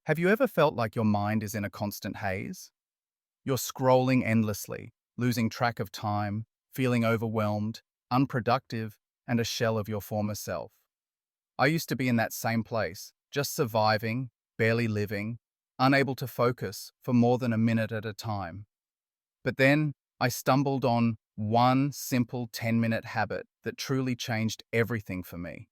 Have you ever felt like your mind is in a constant haze? You're scrolling endlessly, losing track of time, feeling overwhelmed, unproductive, and a shell of your former self. I used to be in that same place, just surviving, barely living, unable to focus for more than a minute at a time. But then I stumbled on one simple 10-minute habit that truly changed everything for me.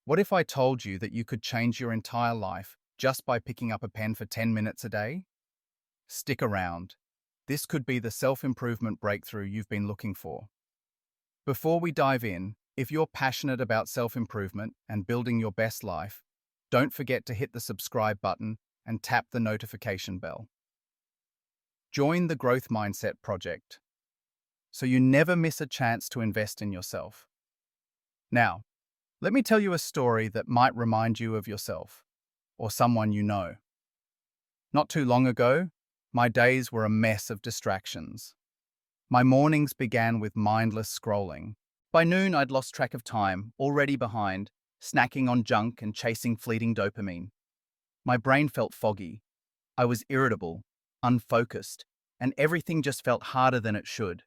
What if I told you that you could change your entire life just by picking up a pen for 10 minutes a day? Stick around. This could be the self-improvement breakthrough you've been looking for. Before we dive in, if you're passionate about self-improvement and building your best life, don't forget to hit the subscribe button and tap the notification bell. Join the Growth Mindset Project so you never miss a chance to invest in yourself. Now, let me tell you a story that might remind you of yourself or someone you know. Not too long ago, my days were a mess of distractions. My mornings began with mindless scrolling. By noon, I'd lost track of time, already behind, snacking on junk and chasing fleeting dopamine. My brain felt foggy. I was irritable, unfocused, and everything just felt harder than it should.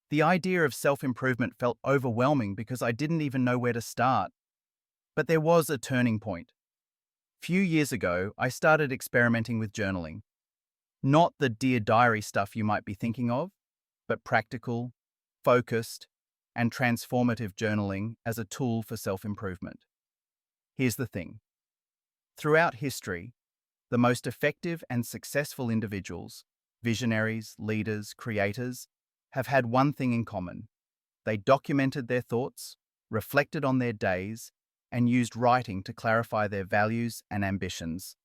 The idea of self-improvement felt overwhelming because I didn't even know where to start. But there was a turning point. Few years ago, I started experimenting with journaling. Not the Dear Diary stuff you might be thinking of, but practical, focused, and transformative journaling as a tool for self-improvement. Here's the thing. Throughout history, the most effective and successful individuals, visionaries, leaders, creators, have had one thing in common. They documented their thoughts, reflected on their days, and used writing to clarify their values and ambitions.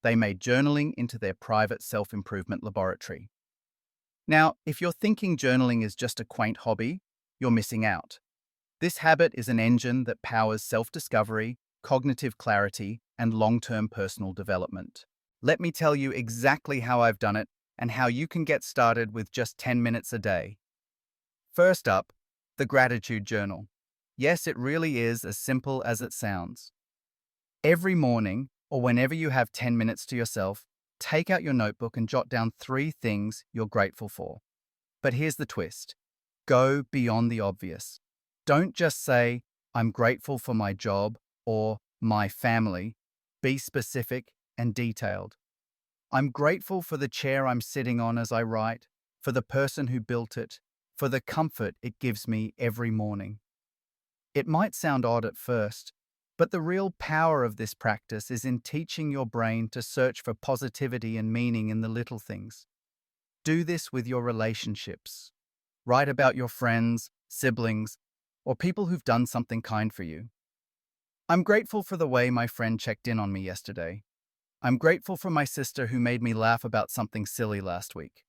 They made journaling into their private self-improvement laboratory. Now, if you're thinking journaling is just a quaint hobby, you're missing out. This habit is an engine that powers self-discovery, cognitive clarity, and long-term personal development. Let me tell you exactly how I've done it and how you can get started with just 10 minutes a day. First up, the gratitude journal. Yes, it really is as simple as it sounds. Every morning, or whenever you have 10 minutes to yourself, take out your notebook and jot down 3 things you're grateful for. But here's the twist. Go beyond the obvious. Don't just say, I'm grateful for my job or my family. Be specific and detailed. I'm grateful for the chair I'm sitting on as I write, for the person who built it, for the comfort it gives me every morning. It might sound odd at first, but the real power of this practice is in teaching your brain to search for positivity and meaning in the little things. Do this with your relationships. Write about your friends, siblings, or people who've done something kind for you. I'm grateful for the way my friend checked in on me yesterday. I'm grateful for my sister who made me laugh about something silly last week.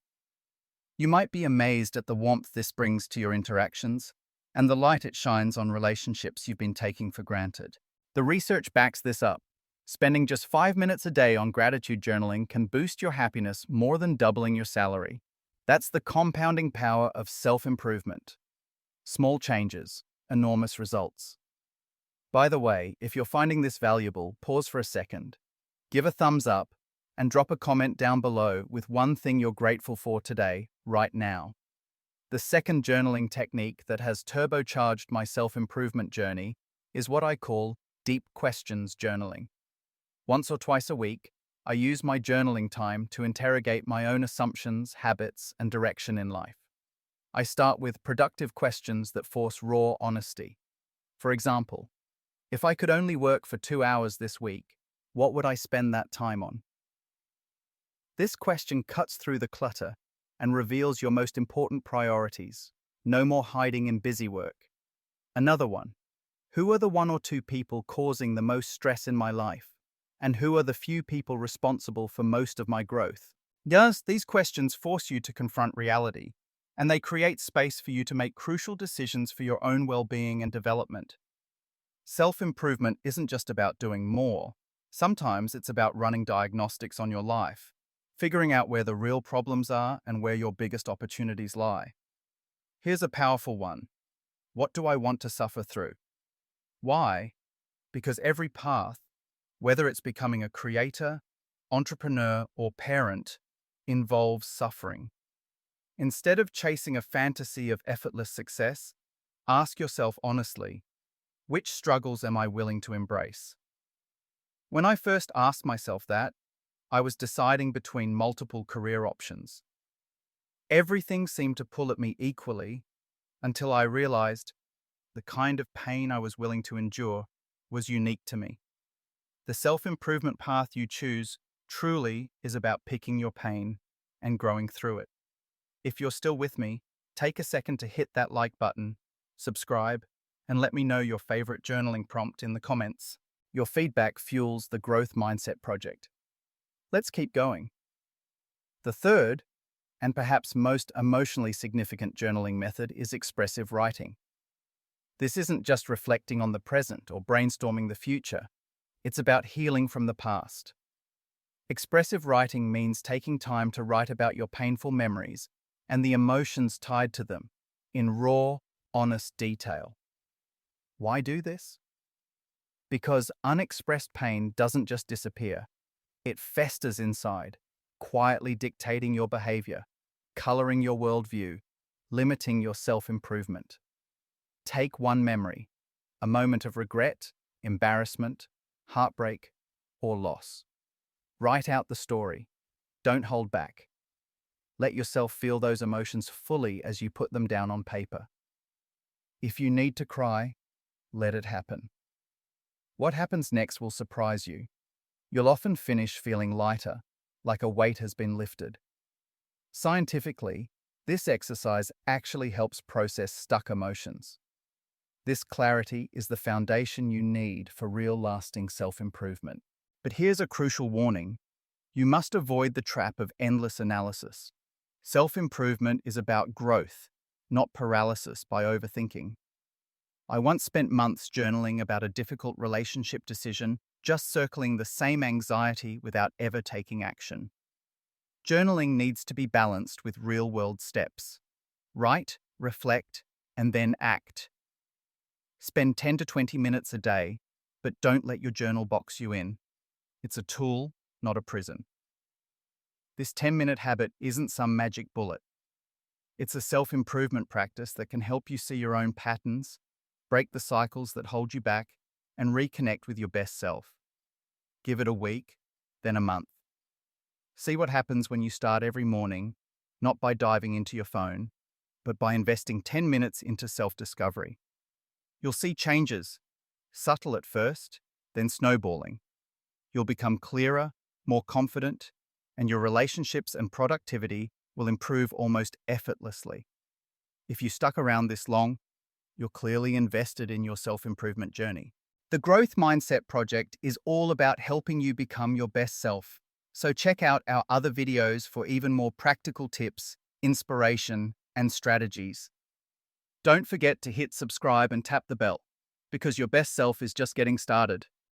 You might be amazed at the warmth this brings to your interactions and the light it shines on relationships you've been taking for granted. The research backs this up. Spending just 5 minutes a day on gratitude journaling can boost your happiness more than doubling your salary. That's the compounding power of self-improvement. Small changes, enormous results. By the way, if you're finding this valuable, pause for a second. Give a thumbs up and drop a comment down below with one thing you're grateful for today, right now. The second journaling technique that has turbocharged my self-improvement journey is what I call deep questions journaling. Once or twice a week, I use my journaling time to interrogate my own assumptions, habits, and direction in life. I start with productive questions that force raw honesty. For example, if I could only work for 2 hours this week, what would I spend that time on? This question cuts through the clutter and reveals your most important priorities. No more hiding in busy work. Another one. Who are the 1 or 2 people causing the most stress in my life? And who are the few people responsible for most of my growth? Yes, these questions force you to confront reality, and they create space for you to make crucial decisions for your own well-being and development. Self-improvement isn't just about doing more. Sometimes it's about running diagnostics on your life, figuring out where the real problems are and where your biggest opportunities lie. Here's a powerful one. What do I want to suffer through? Why? Because every path, whether it's becoming a creator, entrepreneur, or parent involves suffering. Instead of chasing a fantasy of effortless success, ask yourself honestly, which struggles am I willing to embrace? When I first asked myself that, I was deciding between multiple career options. Everything seemed to pull at me equally until I realized the kind of pain I was willing to endure was unique to me. The self-improvement path you choose truly is about picking your pain and growing through it. If you're still with me, take a second to hit that like button, subscribe, and let me know your favorite journaling prompt in the comments. Your feedback fuels the Growth Mindset Project. Let's keep going. The third, and perhaps most emotionally significant journaling method, is expressive writing. This isn't just reflecting on the present or brainstorming the future. It's about healing from the past. Expressive writing means taking time to write about your painful memories and the emotions tied to them in raw, honest detail. Why do this? Because unexpressed pain doesn't just disappear. It festers inside, quietly dictating your behavior, coloring your worldview, limiting your self-improvement. Take one memory, a moment of regret, embarrassment, heartbreak, or loss. Write out the story. Don't hold back. Let yourself feel those emotions fully as you put them down on paper. If you need to cry, let it happen. What happens next will surprise you. You'll often finish feeling lighter, like a weight has been lifted. Scientifically, this exercise actually helps process stuck emotions. This clarity is the foundation you need for real lasting self-improvement. But here's a crucial warning. You must avoid the trap of endless analysis. Self-improvement is about growth, not paralysis by overthinking. I once spent months journaling about a difficult relationship decision, just circling the same anxiety without ever taking action. Journaling needs to be balanced with real-world steps. Write, reflect, and then act. Spend 10 to 20 minutes a day, but don't let your journal box you in. It's a tool, not a prison. This 10-minute habit isn't some magic bullet. It's a self-improvement practice that can help you see your own patterns, break the cycles that hold you back, and reconnect with your best self. Give it a week, then a month. See what happens when you start every morning, not by diving into your phone, but by investing 10 minutes into self-discovery. You'll see changes, subtle at first, then snowballing. You'll become clearer, more confident, and your relationships and productivity will improve almost effortlessly. If you stuck around this long, you're clearly invested in your self-improvement journey. The Growth Mindset Project is all about helping you become your best self. So check out our other videos for even more practical tips, inspiration, and strategies. Don't forget to hit subscribe and tap the bell, because your best self is just getting started.